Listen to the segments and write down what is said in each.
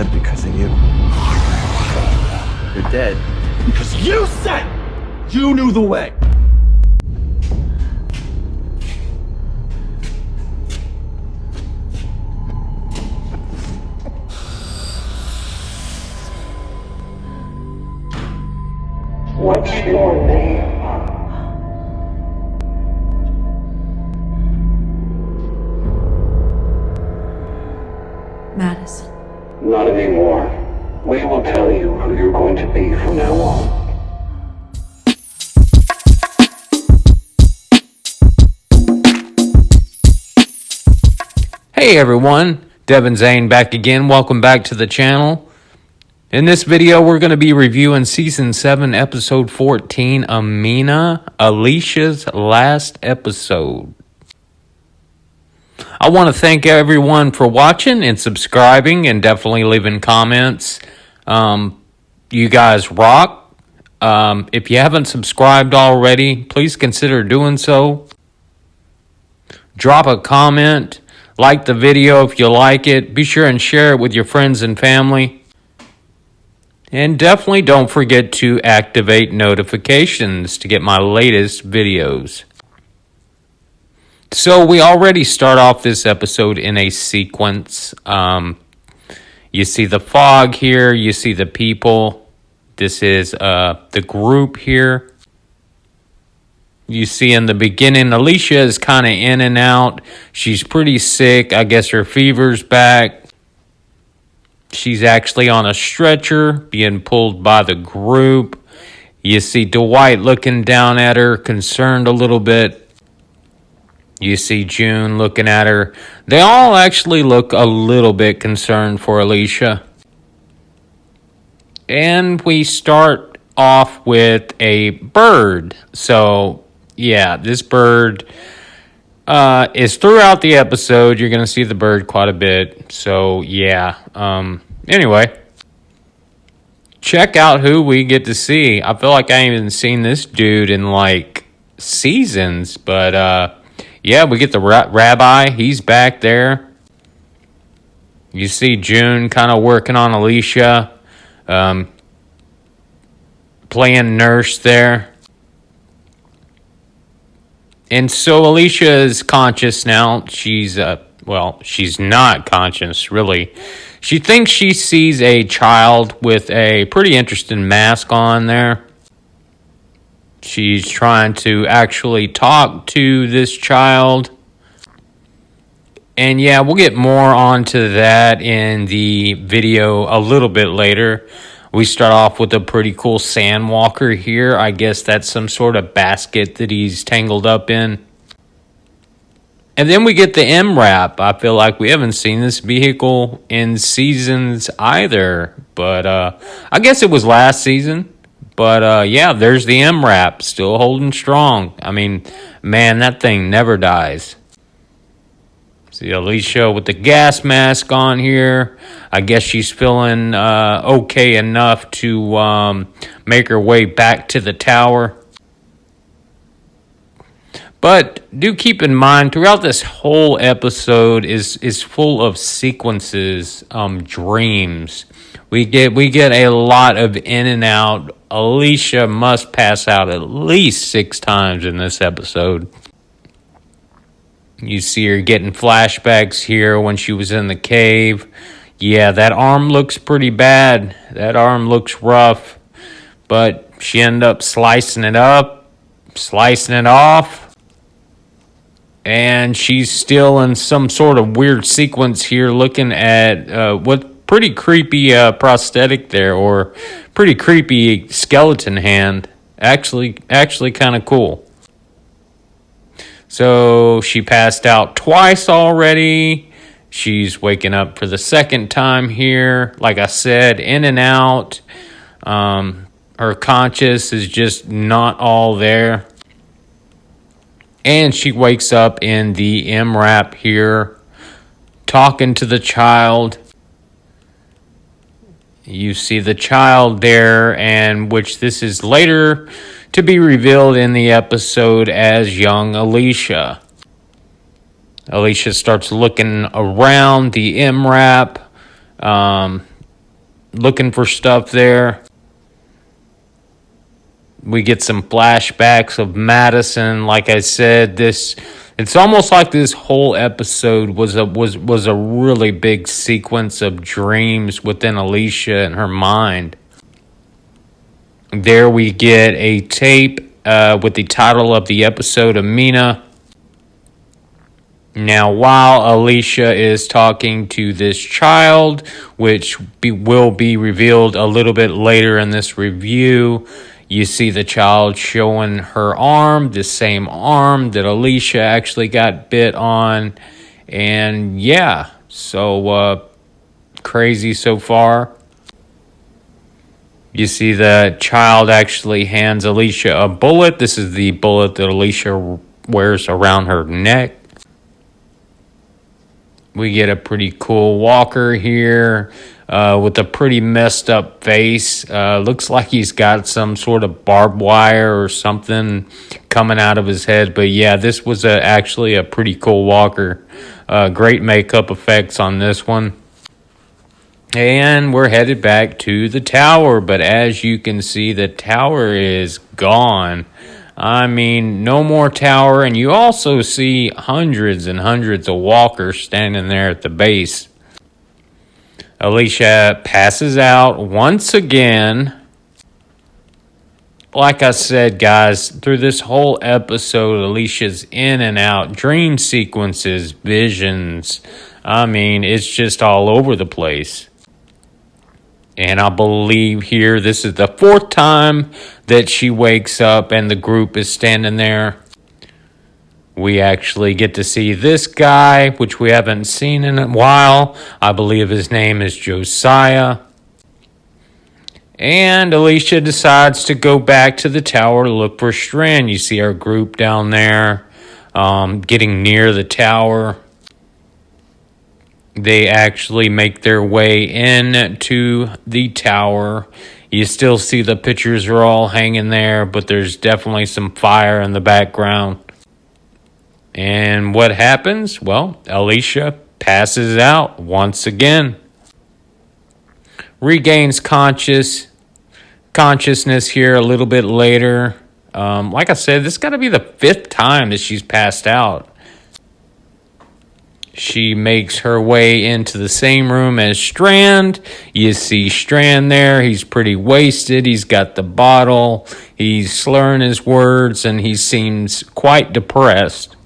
dead because of you. You're dead. Because you said you knew the way! What's your name? Madison. Not anymore. We will tell you who you're going to be from now on. Hey everyone, Devin Zane back again. Welcome back to the channel. In this video, we're going to be reviewing Season 7, Episode 14, Amina, Alicia's last episode. I want to thank everyone for watching and subscribing and definitely leaving comments. You guys rock. If you haven't subscribed already, please consider doing so. Drop a comment. Like the video if you like it. Be sure and share it with your friends and family. And definitely don't forget to activate notifications to get my latest videos. So we already start off this episode in a sequence. You see the fog here. You see the people. This is the group here. You see in the beginning, Alicia is kind of in and out. She's pretty sick. I guess her fever's back. She's actually on a stretcher being pulled by the group. You see Dwight looking down at her, concerned a little bit. You see June looking at her. They all actually look a little bit concerned for Alicia. And we start off with a bird. So, yeah, this bird is throughout the episode. You're going to see the bird quite a bit. So, yeah. Anyway, check out who we get to see. I feel like I ain't even seen this dude in, like, seasons. But, yeah, we get the rabbi. He's back there. You see June kind of working on Alicia. Playing nurse there. And so Alicia is conscious now. She's, she's not conscious, really. She thinks she sees a child with a pretty interesting mask on there. She's trying to actually talk to this child. And yeah, we'll get more onto that in the video a little bit later. We start off with a pretty cool sand walker here. I guess that's some sort of basket that he's tangled up in. And then we get the MRAP. I feel like we haven't seen this vehicle in seasons either. But I guess it was last season. But yeah, there's the MRAP. Still holding strong. I mean, man, that thing never dies. See Alicia with the gas mask on here. I guess she's feeling okay enough to make her way back to the tower. But do keep in mind, throughout this whole episode is full of sequences, dreams. We get a lot of in and out. Alicia must pass out at least 6 times in this episode. You see her getting flashbacks here when she was in the cave. Yeah, that arm looks pretty bad. That arm looks rough. But she ended up slicing it up, slicing it off. And she's still in some sort of weird sequence here looking at what pretty creepy prosthetic there, or pretty creepy skeleton hand. Actually kind of cool. So she passed out twice already. She's waking up for the second time here. Like I said, in and out. Her conscious is just not all there. And she wakes up in the MRAP here, talking to the child. You see the child there, and which this is later to be revealed in the episode as young Alicia. Alicia starts looking around the MRAP. looking for stuff there. We get some flashbacks of Madison. Like I said, it's almost like this whole episode was a really big sequence of dreams within Alicia and her mind. There we get a tape with the title of the episode, Amina. Now, while Alicia is talking to this child, which will be revealed a little bit later in this review, you see the child showing her arm, the same arm that Alicia actually got bit on. And yeah, so crazy so far. You see the child actually hands Alicia a bullet. This is the bullet that Alicia wears around her neck. We get a pretty cool walker here with a pretty messed up face. Looks like he's got some sort of barbed wire or something coming out of his head. But yeah, this was actually a pretty cool walker. Great makeup effects on this one. And we're headed back to the tower. But as you can see, the tower is gone. I mean, no more tower. And you also see hundreds and hundreds of walkers standing there at the base. Alicia passes out once again. Like I said, guys, through this whole episode, Alicia's in and out. Dream sequences, visions. I mean, it's just all over the place. And I believe here this is the fourth time that she wakes up and the group is standing there. We actually get to see this guy, which we haven't seen in a while. I believe his name is Josiah. And Alicia decides to go back to the tower to look for Strand. You see our group down there getting near the tower. They actually make their way into the tower. You still see the pictures are all hanging there, but there's definitely some fire in the background. And what happens? Well, Alicia passes out once again. Regains consciousness here a little bit later. Like I said, this got to be the fifth time that she's passed out. She makes her way into the same room as Strand. You see Strand there. He's pretty wasted. He's got the bottle. He's slurring his words, and he seems quite depressed.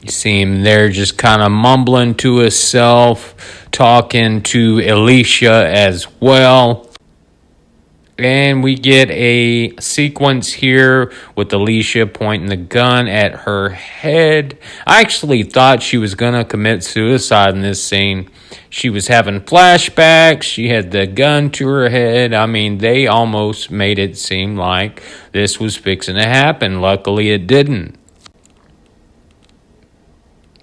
You see him there just kind of mumbling to himself, talking to Alicia as well. And we get a sequence here with Alicia pointing the gun at her head. I actually thought she was going to commit suicide in this scene. She was having flashbacks. She had the gun to her head. I mean, they almost made it seem like this was fixing to happen. Luckily, it didn't.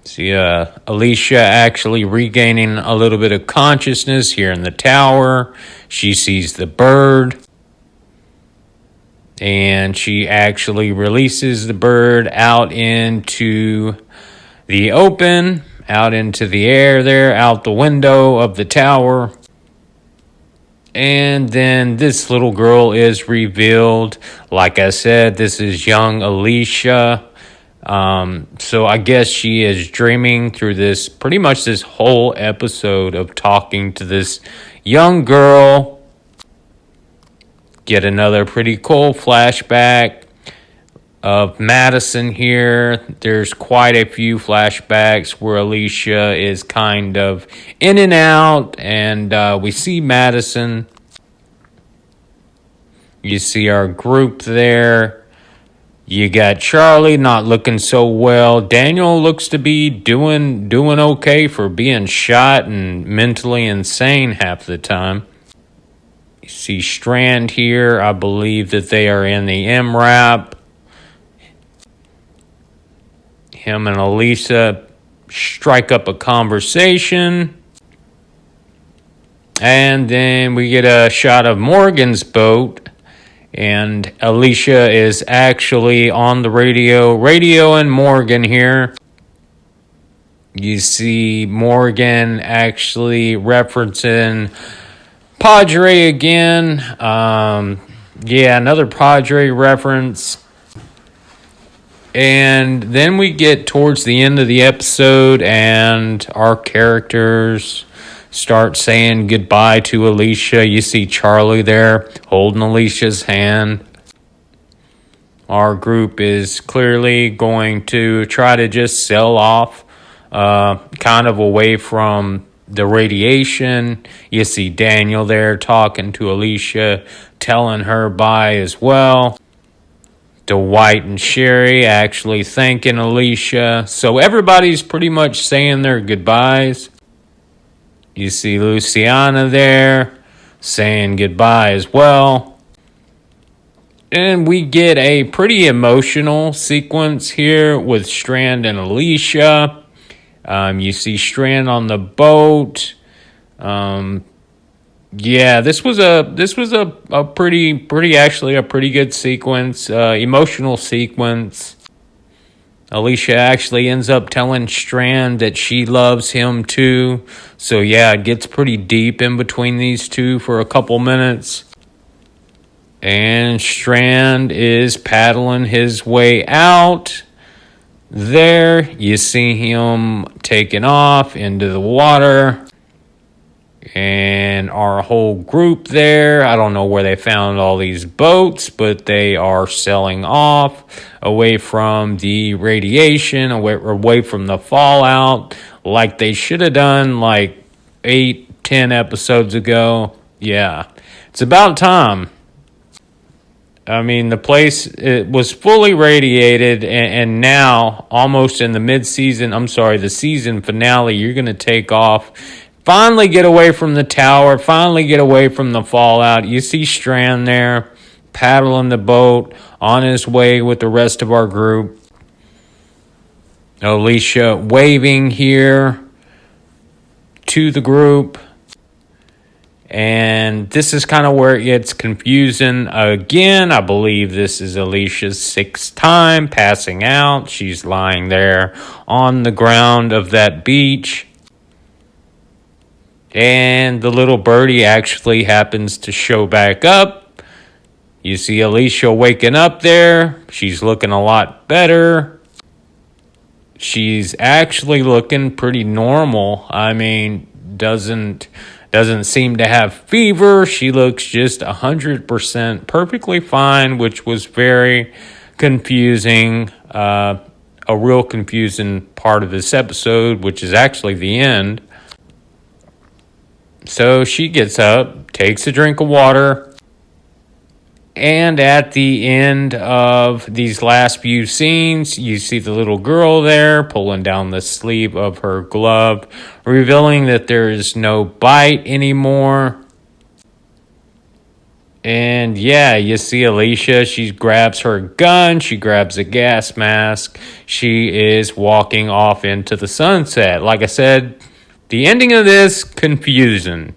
See, Alicia actually regaining a little bit of consciousness here in the tower. She sees the bird. And she actually releases the bird out into the open, out into the air there, out the window of the tower. And then this little girl is revealed. Like I said, this is young Alicia. So I guess she is dreaming through this, pretty much this whole episode of talking to this young girl. Get another pretty cool flashback of Madison here. There's quite a few flashbacks where Alicia is kind of in and out, and we see Madison. You see our group there. You got Charlie not looking so well. Daniel looks to be doing okay for being shot and mentally insane half the time. You see Strand here. I believe that they are in the MRAP. Him and Alicia strike up a conversation. And then we get a shot of Morgan's boat. And Alicia is actually on the radio and Morgan here. You see Morgan actually referencing Padre again. Yeah, another Padre reference. And then we get towards the end of the episode, and our characters start saying goodbye to Alicia. You see Charlie there holding Alicia's hand. Our group is clearly going to try to just sell off, kind of away from the radiation. You see Daniel there talking to Alicia, telling her bye as well. Dwight and Sherry actually thanking Alicia. So everybody's pretty much saying their goodbyes. You see Luciana there saying goodbye as well. And we get a pretty emotional sequence here with Strand and Alicia. You see Strand on the boat. Yeah, this was a pretty good sequence, emotional sequence. Alicia actually ends up telling Strand that she loves him too. So yeah, it gets pretty deep in between these two for a couple minutes. And Strand is paddling his way out. There, you see him taking off into the water. And our whole group there, I don't know where they found all these boats, but they are selling off away from the radiation, away from the fallout, like they should have done like 8-10 episodes ago. Yeah, it's about time. I mean, the place, it was fully radiated, and now, almost in the the season finale, you're going to take off, finally get away from the tower, finally get away from the fallout. You see Strand there, paddling the boat, on his way with the rest of our group. Alicia waving here to the group. And this is kind of where it gets confusing. Again, I believe this is Alicia's 6th time passing out. She's lying there on the ground of that beach. And the little birdie actually happens to show back up. You see Alicia waking up there. She's looking a lot better. She's actually looking pretty normal. I mean, doesn't seem to have fever. She looks just 100% perfectly fine, which was very confusing. A real confusing part of this episode, which is actually the end. So she gets up, takes a drink of water, and at the end of these last few scenes, you see the little girl there pulling down the sleeve of her glove, revealing that there is no bite anymore. And yeah, you see Alicia, she grabs her gun, she grabs a gas mask, she is walking off into the sunset. Like I said, the ending of this, confusing.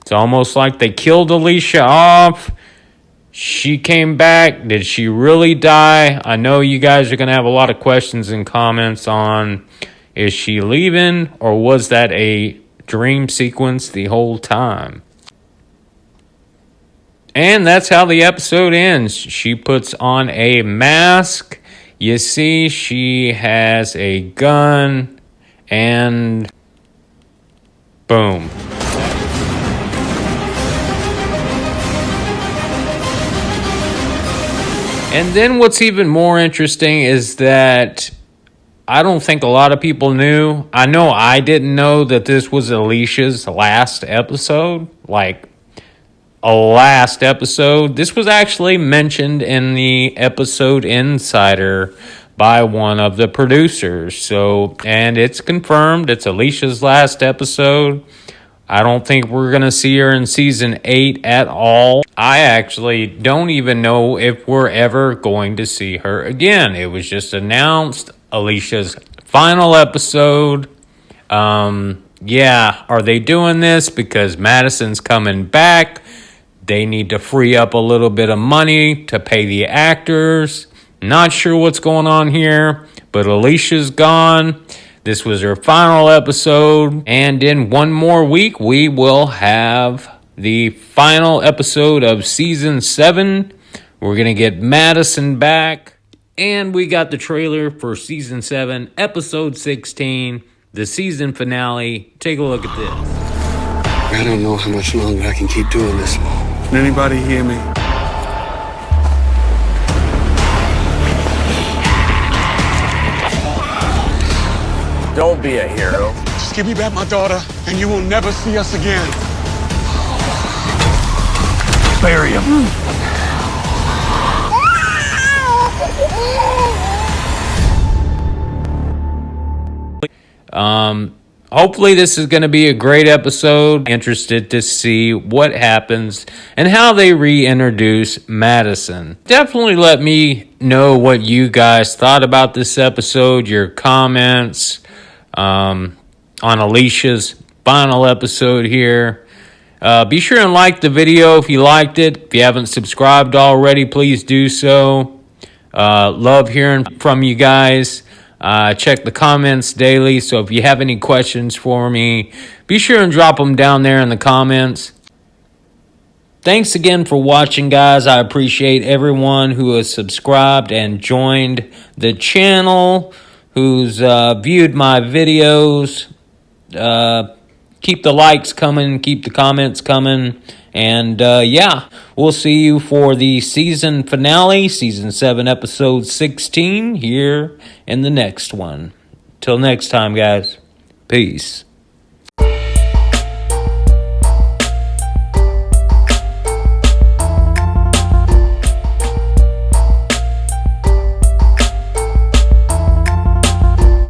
It's almost like they killed Alicia off. She came back. Did she really die? I know you guys are going to have a lot of questions and comments on, is she leaving, or was that a dream sequence the whole time? And that's how the episode ends. She puts on a mask. You see, she has a gun, and boom. And then what's even more interesting is that I don't think a lot of people knew. I know I didn't know that this was Alicia's last episode. Like, a last episode. This was actually mentioned in the episode Insider by one of the producers. So, and it's confirmed. It's Alicia's last episode. I don't think we're going to see her in season 8 at all. I actually don't even know if we're ever going to see her again. It was just announced, Alicia's final episode. Yeah, are they doing this because Madison's coming back? They need to free up a little bit of money to pay the actors. Not sure what's going on here, but Alicia's gone. This was her final episode, and in one more week, we will have the final episode of Season 7. We're going to get Madison back. And we got the trailer for Season 7, Episode 16, the season finale. Take a look at this. I don't know how much longer I can keep doing this. Can anybody hear me? Don't be a hero. Just give me back my daughter, and you will never see us again. Bury him. Hopefully this is going to be a great episode. Interested to see what happens and how they reintroduce Madison. Definitely let me know what you guys thought about this episode, your comments on Alicia's final episode here. Be sure and like the video if you liked it. If you haven't subscribed already, please do so. Love hearing from you guys. Check the comments daily, so if you have any questions for me, be sure and drop them down there in the comments. Thanks again for watching, guys. I appreciate everyone who has subscribed and joined the channel, who's viewed my videos. Keep the likes coming, keep the comments coming, and yeah, we'll see you for the season finale, Season 7, Episode 16, here in the next one. Till next time, guys. Peace.